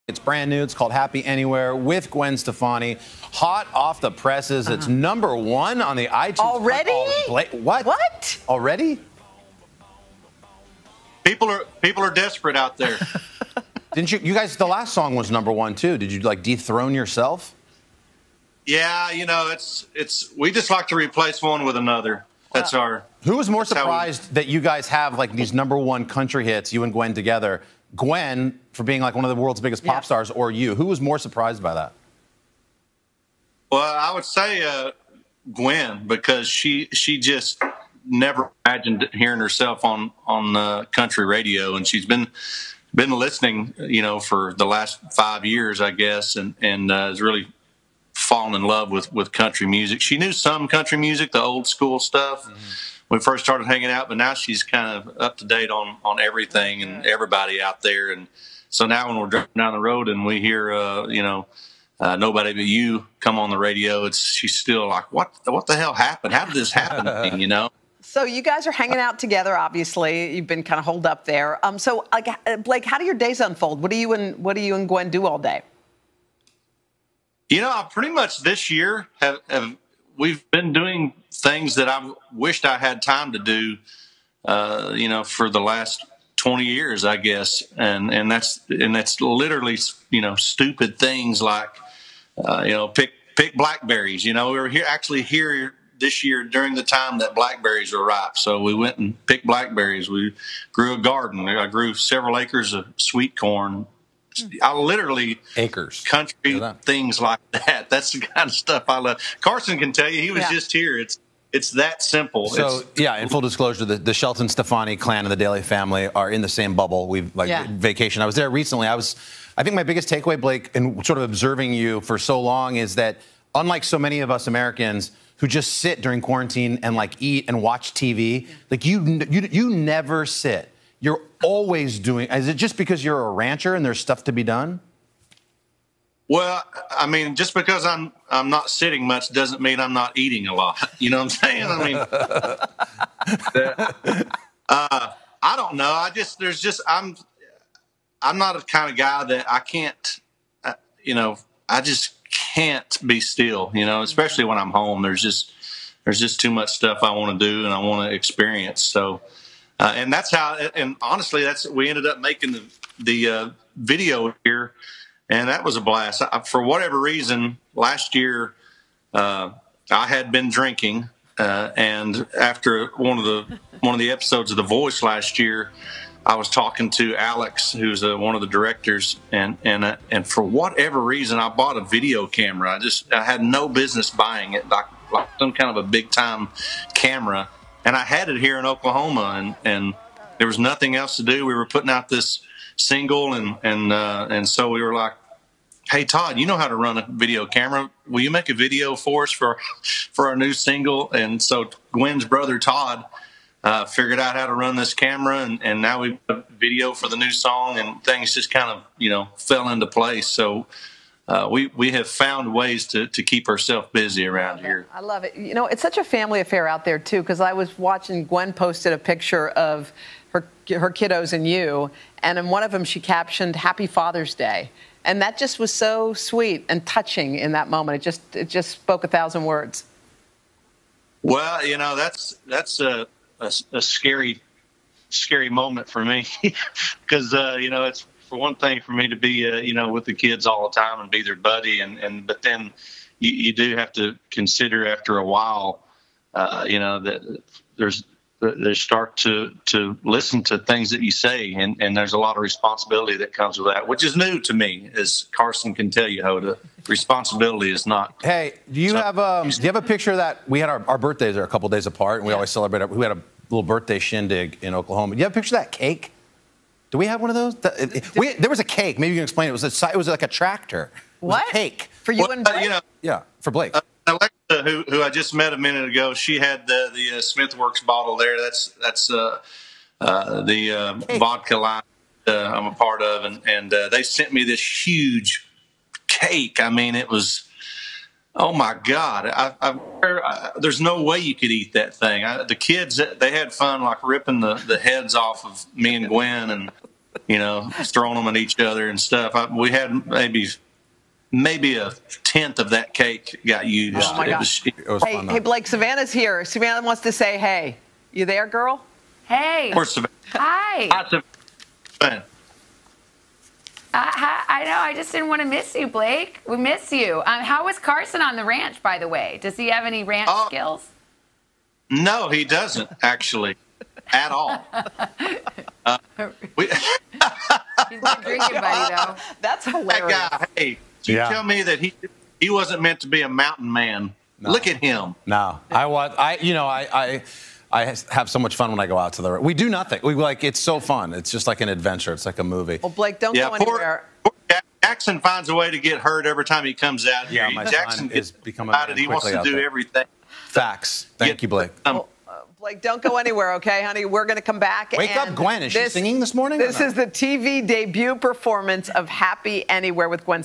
It's brand new. It's called Happy Anywhere with Gwen Stefani. Hot off the presses. It's #1 on the iTunes. Already? What? What? Already? People are desperate out there. Didn't you guys, the last song was #1 too. Did you like dethrone yourself? Yeah, you know, it's we just like to replace one with another. That's our. Who was more surprised that you guys have like these #1 country hits, you and Gwen together? Gwen for being like one of the world's biggest pop stars, or you? Who was more surprised by that? Well, I would say Gwen, because she just never imagined hearing herself on country radio, and she's been listening, you know, for the last 5 years, I guess, and has really fallen in love with country music. She knew some country music, the old school stuff. When we first started hanging out, but now she's kind of up to date on everything and everybody out there. And so now when we're driving down the road and we hear, Nobody But You come on the radio, she's still like, what the hell happened? How did this happen to me, you know? So you guys are hanging out together, obviously. You've been kind of holed up there. So, like, Blake, how do your days unfold? What do you and Gwen do all day? You know, I pretty much this year we've been doing things that I wished I had time to do, you know, for the last 20 years, I guess. And that's literally, you know, stupid things like, you know, pick blackberries. You know, we were here this year during the time that blackberries were ripe. So we went and picked blackberries. We grew a garden. I grew several acres of sweet corn. I literally acres country things like that. That's the kind of stuff I love. Carson can tell you, he was just here. It's that simple. So in full disclosure, the Shelton Stefani clan and the Daly family are in the same bubble. We've vacation. I was there recently. I think my biggest takeaway, Blake, and sort of observing you for so long, is that unlike so many of us Americans who just sit during quarantine and like eat and watch TV, like you never sit. You're always doing. Is it just because you're a rancher and there's stuff to be done? Well, I mean, just because I'm not sitting much doesn't mean I'm not eating a lot. You know what I'm saying? I mean, I don't know. I'm not a kind of guy that I can't. You know, I just can't be still. You know, especially when I'm home. There's just too much stuff I want to do and I want to experience. So. And that's how, and honestly, we ended up making the video here, and that was a blast. For whatever reason, last year I had been drinking, and after one of the episodes of The Voice last year, I was talking to Alex, who's one of the directors, and for whatever reason, I bought a video camera. I had no business buying it, like some kind of a big time camera. And I had it here in Oklahoma, and there was nothing else to do. We were putting out this single, and so we were like, "Hey, Todd, you know how to run a video camera? Will you make a video for us for our new single?" And so Gwen's brother Todd figured out how to run this camera, and now we've got a video for the new song, and things just kind of, you know, fell into place. So. We have found ways to keep ourselves busy around here. I love it. You know, it's such a family affair out there, too, because I was watching Gwen posted a picture of her kiddos and you, and in one of them she captioned "Happy Father's Day." And that just was so sweet and touching in that moment. It just spoke 1,000 words. Well, you know, that's a scary moment for me because, you know, it's, for one thing, for me to be, you know, with the kids all the time and be their buddy, but then you do have to consider after a while, you know, that they start to listen to things that you say, and there's a lot of responsibility that comes with that, which is new to me, as Carson can tell you, Hoda. Responsibility is not. Hey, do you have a picture that we had our birthdays are a couple days apart, and we always celebrate. We had a little birthday shindig in Oklahoma. Do you have a picture of that cake? Do we have one of those? There was a cake. Maybe you can explain it. It was like a tractor. What? It was a cake. For you and Blake? You know, yeah, for Blake. Alexa, who I just met a minute ago, she had the Smithworks bottle there. That's the vodka line I'm a part of, and they sent me this huge cake. I mean, it was. Oh my God! There's no way you could eat that thing. The kids, they had fun, like ripping the heads off of me and Gwen, and throwing them at each other and stuff. We had maybe a tenth of that cake got used. Oh my gosh. It was fun, Hey, Blake, Savannah's here. Savannah wants to say hey. You there, girl? Hey. Where's Savannah? Hi. Hi, Savannah. I know. I just didn't want to miss you, Blake. We miss you. How was Carson on the ranch, by the way? Does he have any ranch skills? No, he doesn't, actually, at all. He's been drinking, buddy, though. That's hilarious. That guy, hey, did you tell me that he wasn't meant to be a mountain man? No. Look at him. No, I have so much fun when I go out to the. We do nothing. It's so fun. It's just like an adventure. It's like a movie. Well, Blake, don't go anywhere. Poor Jackson finds a way to get hurt every time he comes out here. My Jackson son is becoming quickly. He wants to do everything. Facts. Thank you, Blake. Blake, don't go anywhere, okay, honey? We're going to come back. Wake up, Gwen. Is she singing this morning? This is the TV debut performance of Happy Anywhere with Gwen